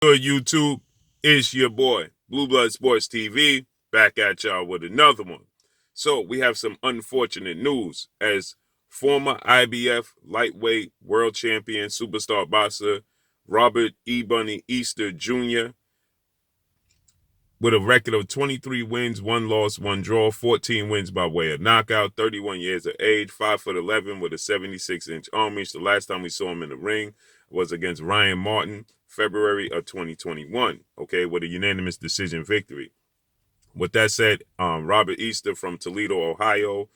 Good YouTube, it's your boy, Blue Blood Sports TV, back at y'all with another one. So we have some unfortunate news as former IBF lightweight world champion superstar boxer Robert E. Bunny Easter Jr. with a record of 23 wins, 1 loss, 1 draw, 14 wins by way of knockout, 31 years of age, 5'11" with a 76-inch arm reach. The last time we saw him in the ring was against Ryan Martin, February of 2021, okay, with a unanimous decision victory. With that said, Robert Easter from Toledo, Ohio,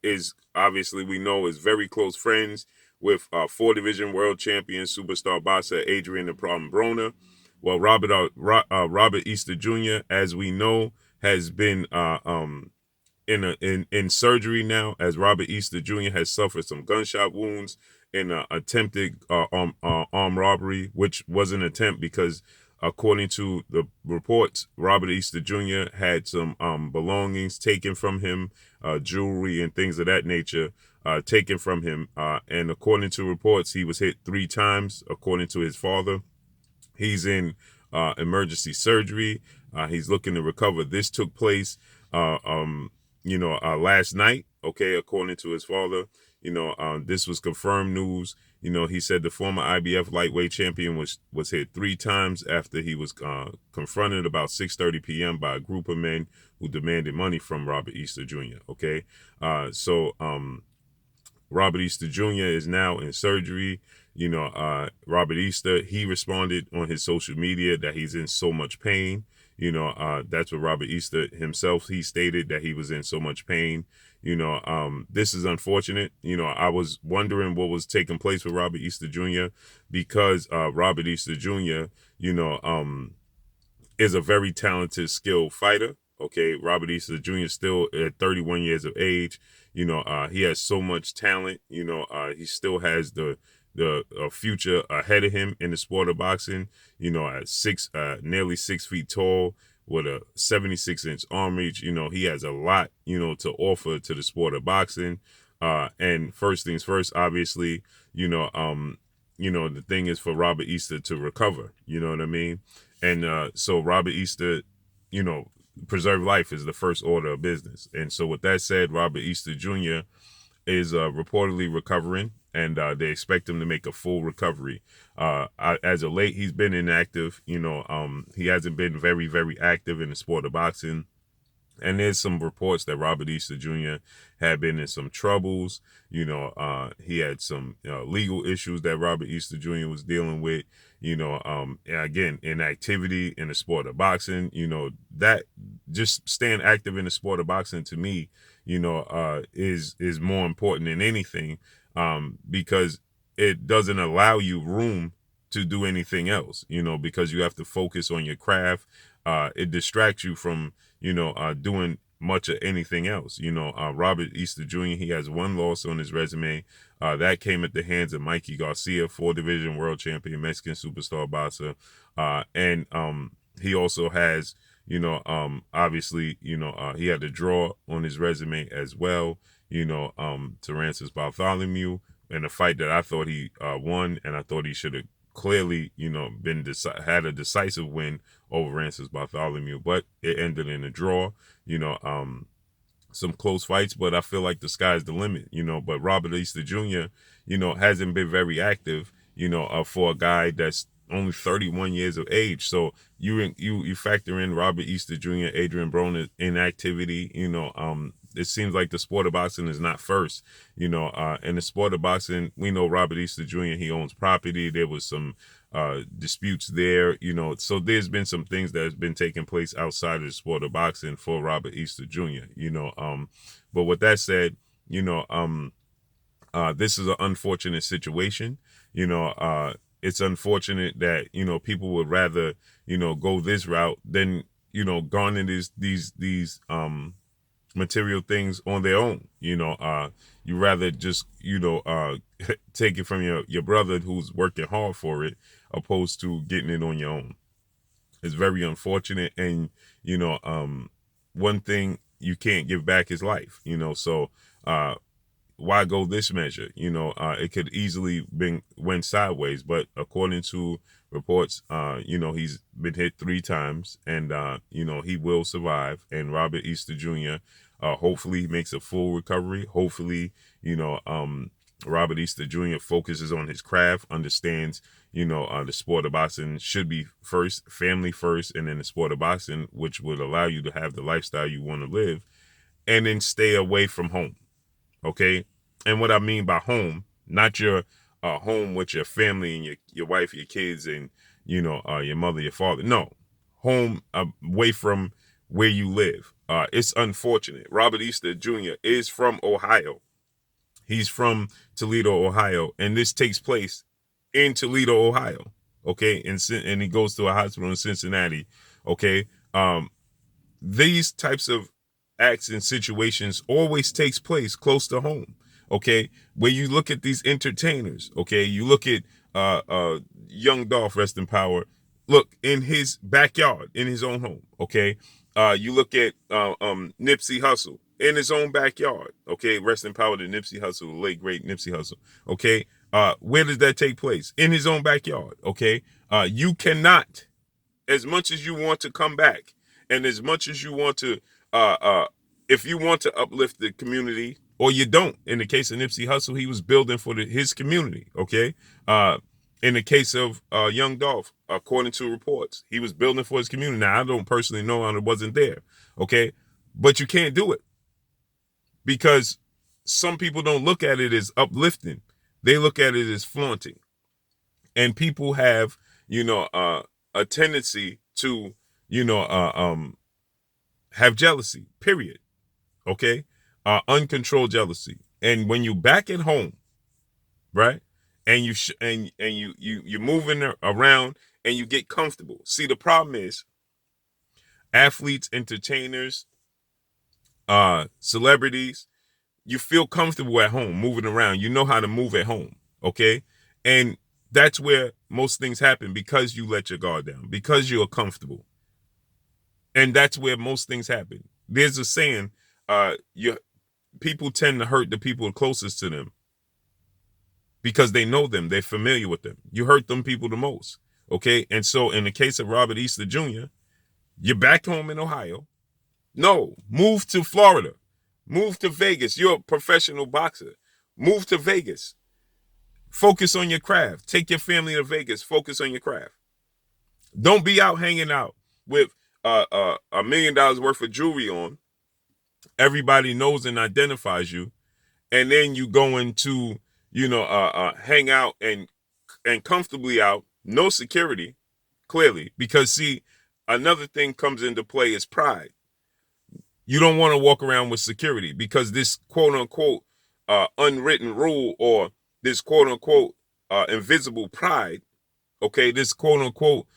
is obviously we know is very close friends with 4-division world champion superstar boxer Adrian the Problem Broner. Well, Robert Easter Jr., as we know, has been in surgery now, as Robert Easter Jr. has suffered some gunshot wounds in an attempted armed robbery, which was an attempt because, according to the reports, Robert Easter Jr. had some belongings taken from him, jewelry and things of that nature taken from him. And according to reports, he was hit 3 times, according to his father. He's in emergency surgery. He's looking to recover. This took place, last night. Okay, according to his father. This was confirmed news. He said the former IBF lightweight champion was hit 3 times after he was confronted about 6:30 p.m. by a group of men who demanded money from Robert Easter Jr. Okay, so Robert Easter Jr. is now in surgery. Robert Easter, he responded on his social media that he's in so much pain. That's what Robert Easter himself, he stated that he was in so much pain. This is unfortunate. I was wondering what was taking place with Robert Easter Jr. because Robert Easter Jr., is a very talented, skilled fighter. Okay, Robert Easter Jr. still at 31 years of age. He has so much talent. He still has the future ahead of him in the sport of boxing. At nearly 6 feet tall with a 76-inch arm reach. He has a lot, to offer to the sport of boxing. And first things first, obviously, the thing is for Robert Easter to recover. You know what I mean? And so Robert Easter, preserve life is the first order of business. And so with that said, Robert Easter Jr. is reportedly recovering, and they expect him to make a full recovery. As of late, he's been inactive. He hasn't been very, very active in the sport of boxing. And there's some reports that Robert Easter Jr. had been in some troubles. He had some legal issues that Robert Easter Jr. was dealing with. Again, inactivity in the sport of boxing. That just staying active in the sport of boxing to me, is more important than anything, because it doesn't allow you room to do anything else. Because you have to focus on your craft. It distracts you from doing much of anything else. Robert Easter Jr., he has 1 loss on his resume. That came at the hands of Mikey Garcia, 4-division world champion, Mexican superstar boxer. And he also has, obviously, he had a draw on his resume as well, to Bartholomew, in a fight that I thought he won, and I thought he should have clearly, had a decisive win over Rancis Bartholomew, but it ended in a draw. Some close fights, but I feel like the sky's the limit. But Robert Easter Jr., hasn't been very active, for a guy that's only 31 years of age. So you factor in Robert Easter Jr., Adrian Broner inactivity. It seems like the sport of boxing is not first. In the sport of boxing, we know Robert Easter Jr., he owns property. There was some disputes there, so there's been some things that has been taking place outside of the sport of boxing for Robert Easter Jr. But with that said, this is an unfortunate situation. It's unfortunate that people would rather go this route than garner these material things on their own. You rather just take it from your brother who's working hard for it, opposed to getting it on your own. It's very unfortunate. And one thing you can't give back is life. So why go this measure? It could easily went sideways, but according to reports, he's been hit 3 times, and he will survive. And Robert Easter Jr. Hopefully he makes a full recovery. Hopefully, Robert Easter Jr. focuses on his craft, understands, the sport of boxing should be first, family first, and then the sport of boxing, which would allow you to have the lifestyle you want to live, and then stay away from home. Okay. And what I mean by home, not your home with your family and your wife, your kids, and, your mother, your father. No, home away from where you live. It's unfortunate. Robert Easter Jr. is from Ohio. He's from Toledo, Ohio, and this takes place in Toledo, Ohio. Okay. And he goes to a hospital in Cincinnati. Okay. These types of acts and situations always takes place close to home. Okay. Where you look at these entertainers. Okay. You look at Young Dolph, rest in power. Look, in his backyard, in his own home. Okay. You look at Nipsey Hussle in his own backyard. Okay. Rest in power to Nipsey Hussle, the late great Nipsey Hussle. Okay. Where does that take place? In his own backyard. Okay. You cannot, as much as you want to come back, and as much as you want to, if you want to uplift the community, or you don't. In the case of Nipsey Hussle, he was building for his community. Okay. In the case of Young Dolph, according to reports, he was building for his community. Now, I don't personally know, I wasn't there. Okay. But you can't do it because some people don't look at it as uplifting. They look at it as flaunting. And people have, a tendency to, have jealousy, period. Okay. Uncontrolled jealousy. And when you back at home, right, and you're moving around and you get comfortable. See, the problem is athletes, entertainers, celebrities, you feel comfortable at home moving around. You know how to move at home. Okay. And that's where most things happen, because you let your guard down, because you're comfortable. And that's where most things happen. There's a saying, people tend to hurt the people closest to them because they know them, they're familiar with them. You hurt them people the most. Okay. And so in the case of Robert Easter Jr., you're back home in Ohio. No, move to Florida. Move to Vegas. You're a professional boxer. Move to Vegas. Focus on your craft. Take your family to Vegas. Focus on your craft. Don't be out hanging out with $1 million worth of jewelry on. Everybody knows and identifies you. And then you going to, hang out and comfortably out. No security, clearly. Because, see, another thing comes into play is pride. You don't want to walk around with security because this quote unquote unwritten rule, or this quote unquote invisible pride, okay, this quote unquote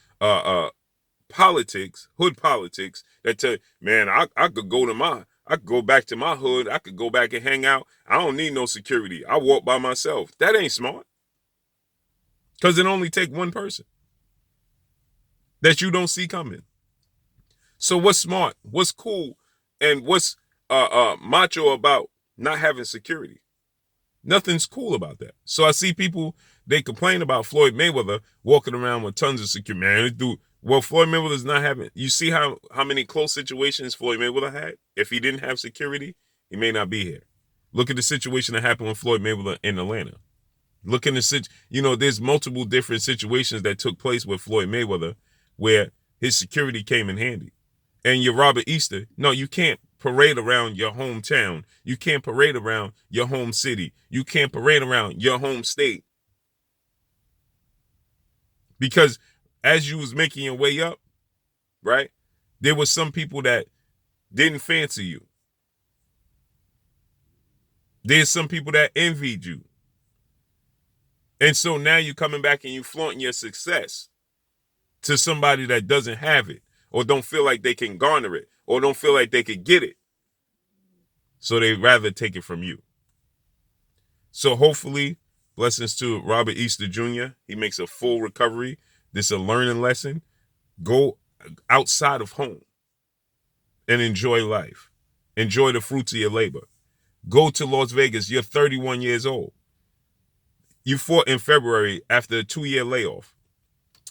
politics, hood politics, that tell you, man, I could go back to my hood, I could go back and hang out. I don't need no security. I walk by myself. That ain't smart. Because it only take one person that you don't see coming. So what's smart? What's cool? And what's macho about not having security? Nothing's cool about that. So I see people, they complain about Floyd Mayweather walking around with tons of security. Man, dude, well, Floyd Mayweather's not having, you see how many close situations Floyd Mayweather had? If he didn't have security, he may not be here. Look at the situation that happened with Floyd Mayweather in Atlanta. Look in the there's multiple different situations that took place with Floyd Mayweather where his security came in handy. And your Robert Easter, no, you can't parade around your hometown. You can't parade around your home city. You can't parade around your home state. Because as you was making your way up, right, there was some people that didn't fancy you. There's some people that envied you. And so now you're coming back and you flaunting your success to somebody that doesn't have it, or don't feel like they can garner it, or don't feel like they could get it. So they'd rather take it from you. So hopefully, blessings to Robert Easter Jr. He makes a full recovery. This is a learning lesson. Go outside of home and enjoy life. Enjoy the fruits of your labor. Go to Las Vegas. You're 31 years old. You fought in February after a 2-year layoff.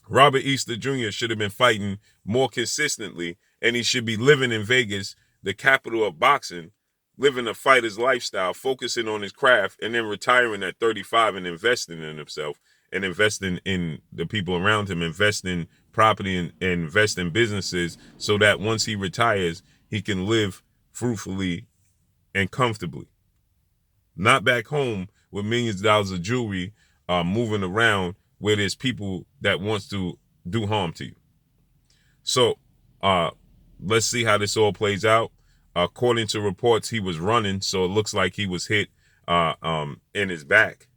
Robert Easter Jr. should have been fighting more consistently, and he should be living in Vegas, the capital of boxing, living a fighter's lifestyle, focusing on his craft, and then retiring at 35 and investing in himself and investing in the people around him, investing property and invest in businesses so that once he retires, he can live fruitfully and comfortably. Not back home with millions of dollars of jewelry moving around where there's people that wants to do harm to you. So let's see how this all plays out. According to reports, he was running, so it looks like he was hit in his back,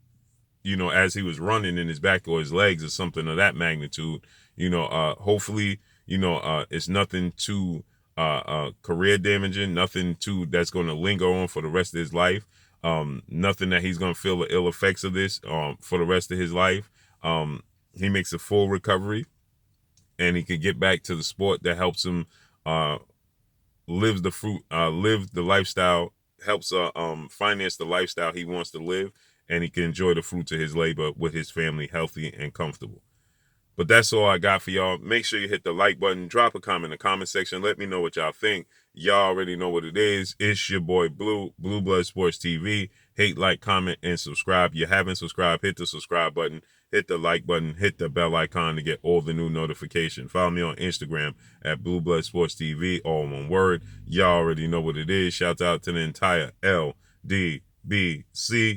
as he was running in his back or his legs or something of that magnitude. Hopefully, it's nothing too career damaging, nothing too that's going to linger on for the rest of his life. Nothing that he's going to feel the ill effects of this for the rest of his life. He makes a full recovery, and he can get back to the sport that helps him live the lifestyle, helps finance the lifestyle he wants to live, and he can enjoy the fruits of his labor with his family, healthy and comfortable. But that's all I got for y'all. Make sure you hit the like button, drop a comment in the comment section. Let me know what y'all think. Y'all already know what it is. It's your boy Blue Blood Sports TV. Hate, like, comment, and subscribe. If you haven't subscribed, hit the subscribe button, hit the like button, hit the bell icon to get all the new notifications. Follow me on Instagram at Blue Blood Sports TV, all one word. Y'all already know what it is. Shout out to the entire LDBC.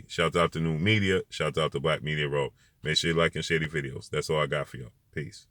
Shout out to New Media. Shout out to Black Media Row. Make sure you like and share the videos. That's all I got for y'all. Peace.